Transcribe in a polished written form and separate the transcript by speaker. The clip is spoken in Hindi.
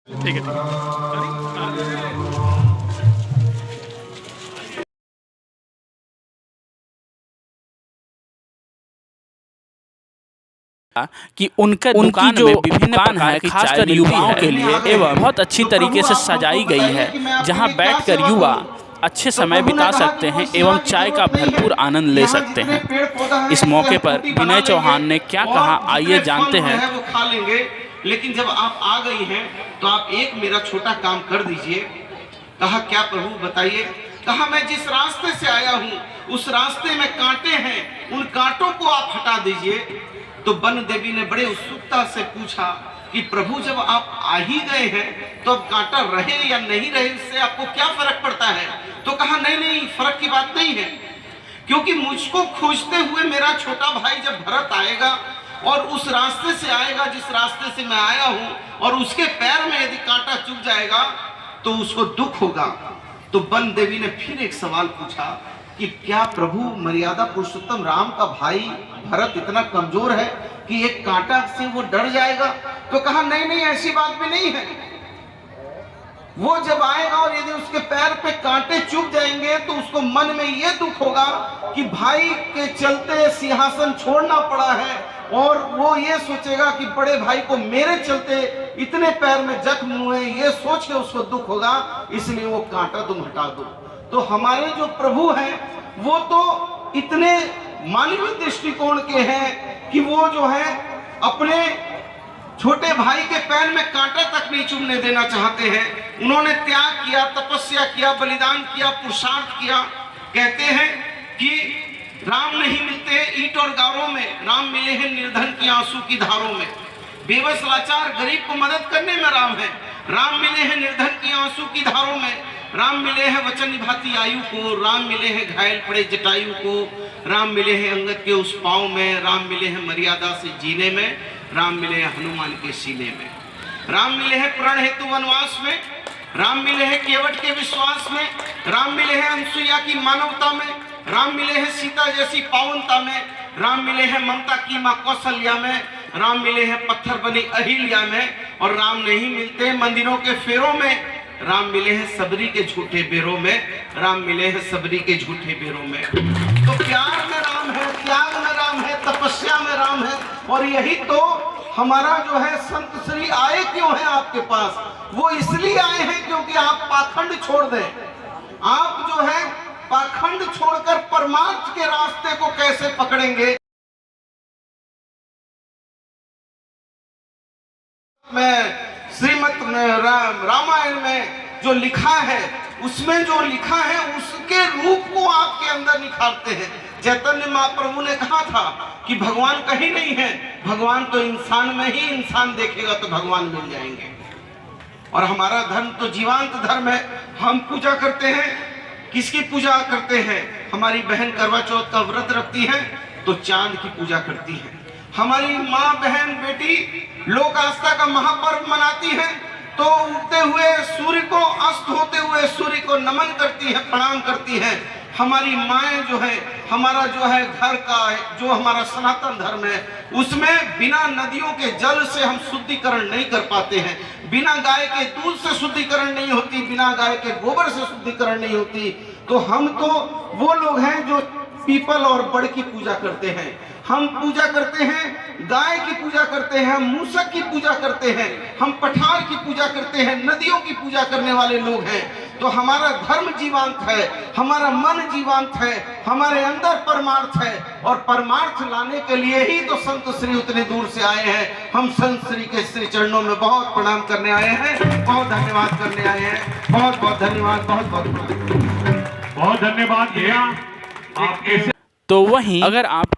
Speaker 1: ठीक है। कि उनकी जो दुकान है खासकर युवाओं के लिए एवं बहुत अच्छी तरीके से सजाई गई है, जहां बैठकर युवा अच्छे समय बिता सकते हैं एवं चाय का भरपूर आनंद ले सकते हैं। इस मौके पर विनय चौहान ने क्या कहा, आइए जानते हैं।
Speaker 2: वो खा लेंगे, लेकिन जब आप आ गई हैं तो आप एक मेरा छोटा काम कर दीजिए। कहा क्या प्रभु बताइए। कहा मैं जिस रास्ते से आया हूँ उस रास्ते में कांटे हैं, उन कांटों को आप हटा दीजिए। तो वन देवी ने बड़े उत्सुकता से पूछा कि प्रभु जब आप आ ही गए हैं तो अब कांटा रहे या नहीं रहे इससे आपको क्या फर्क पड़ता है। तो कहा नहीं नहीं, फर्क की बात नहीं है, क्योंकि मुझको खोजते हुए मेरा छोटा भाई जब भरत आएगा और उस रास्ते से आएगा जिस रास्ते से मैं आया हूं, और उसके पैर में यदि कांटा चुभ जाएगा तो उसको दुख होगा। तो वन देवी ने फिर एक सवाल पूछा कि क्या प्रभु मर्यादा पुरुषोत्तम राम का भाई भरत इतना कमजोर है कि एक कांटा से वो डर जाएगा। तो कहा नहीं नहीं, ऐसी बात भी नहीं है। वो जब आएगा और यदि उसके पैर पे कांटे चुभ जाएंगे तो उसको मन में ये दुख होगा कि भाई के चलते सिंहासन छोड़ना पड़ा है, और वो ये सोचेगा कि बड़े भाई को मेरे चलते इतने पैर में जख्म हुए, ये सोच के उसको दुख होगा, इसलिए वो कांटा तुम हटा दो। तो हमारे जो प्रभु हैं वो तो इतने मानवीय दृष्टिकोण के हैं कि वो जो है अपने छोटे भाई के पैर में कांटा तक नहीं चुभने देना चाहते हैं। उन्होंने त्याग किया, तपस्या किया, बलिदान किया, पुरुषार्थ किया। कहते हैं कि राम नहीं मिलते ईंट और गारों में, राम मिले हैं निर्धन की आंसू की धारों में। बेबस लाचार गरीब को मदद करने में राम है। राम मिले हैं निर्धन की आंसू की धारों में। राम मिले हैं वचन निभाती आयु को। राम मिले हैं घायल पड़े जटायु को। राम मिले हैं अंगद के उस पांव में। राम मिले हैं मर्यादा से जीने में। राम मिले हैं हनुमान के सीने में। राम मिले हैं प्रण हेतु वनवास में। राम मिले हैं केवट के विश्वास में। राम मिले हैं अनसुईया की मानवता में। राम मिले हैं सीता जैसी पावनता में। राम मिले हैं ममता की मां कौशल्या में। राम मिले हैं पत्थर बनी अहिल्या में। और राम नहीं मिलते मंदिरों के फेरों में। राम मिले हैं सबरी के झूठे बेरों में। राम मिले हैं सबरी के झूठे बेरों में। तो प्यार में राम है, त्याग में राम है, तपस्या में राम है। और यही तो हमारा जो है संत श्री आए क्यों हैं आपके पास, वो इसलिए आए हैं क्योंकि आप पाखंड छोड़ दें। आप जो है पाखंड छोड़कर परमार्थ के रास्ते को कैसे पकड़ेंगे। मैं श्रीमद् रामायण में जो लिखा है, उसमें जो लिखा है उसके रूप को आपके अंदर निखारते हैं। चैतन्य महाप्रभु ने कहा था कि भगवान कहीं नहीं है, भगवान तो इंसान में ही, इंसान देखेगा तो भगवान मिल जाएंगे। और हमारा धर्म तो जीवांत धर्म है। हम पूजा करते हैं, किसकी पूजा करते हैं। हमारी बहन करवा चौथ का व्रत रखती है तो चांद की पूजा करती है। हमारी माँ बहन बेटी लोक आस्था का महापर्व मनाती है तो उगते हुए सूर्य को, अस्त होते हुए सूर्य को नमन करती है, प्रणाम करती है। हमारी माएँ जो है, हमारा जो है घर का जो हमारा सनातन धर्म है, उसमें बिना नदियों के जल से हम शुद्धिकरण नहीं कर पाते हैं। बिना गाय के दूध से शुद्धिकरण नहीं होती, बिना गाय के गोबर से शुद्धिकरण नहीं होती। तो हम तो वो लोग हैं जो पीपल और बड़ की पूजा करते हैं। हम पूजा करते हैं, गाय की पूजा करते हैं, हम मूसक की पूजा करते हैं, हम पठार की पूजा करते हैं, नदियों की पूजा करने वाले लोग हैं। तो हमारा धर्म जीवांत है, हमारा मन जीवांत है, हमारे अंदर परमार्थ है। और परमार्थ लाने के लिए ही तो संत श्री उतने दूर से आए हैं। हम संत श्री के श्री चरणों में बहुत प्रणाम करने आए हैं, बहुत धन्यवाद करने आए हैं। बहुत बहुत धन्यवाद, बहुत धन्यवाद
Speaker 3: भैया।
Speaker 1: तो वहीं अगर आप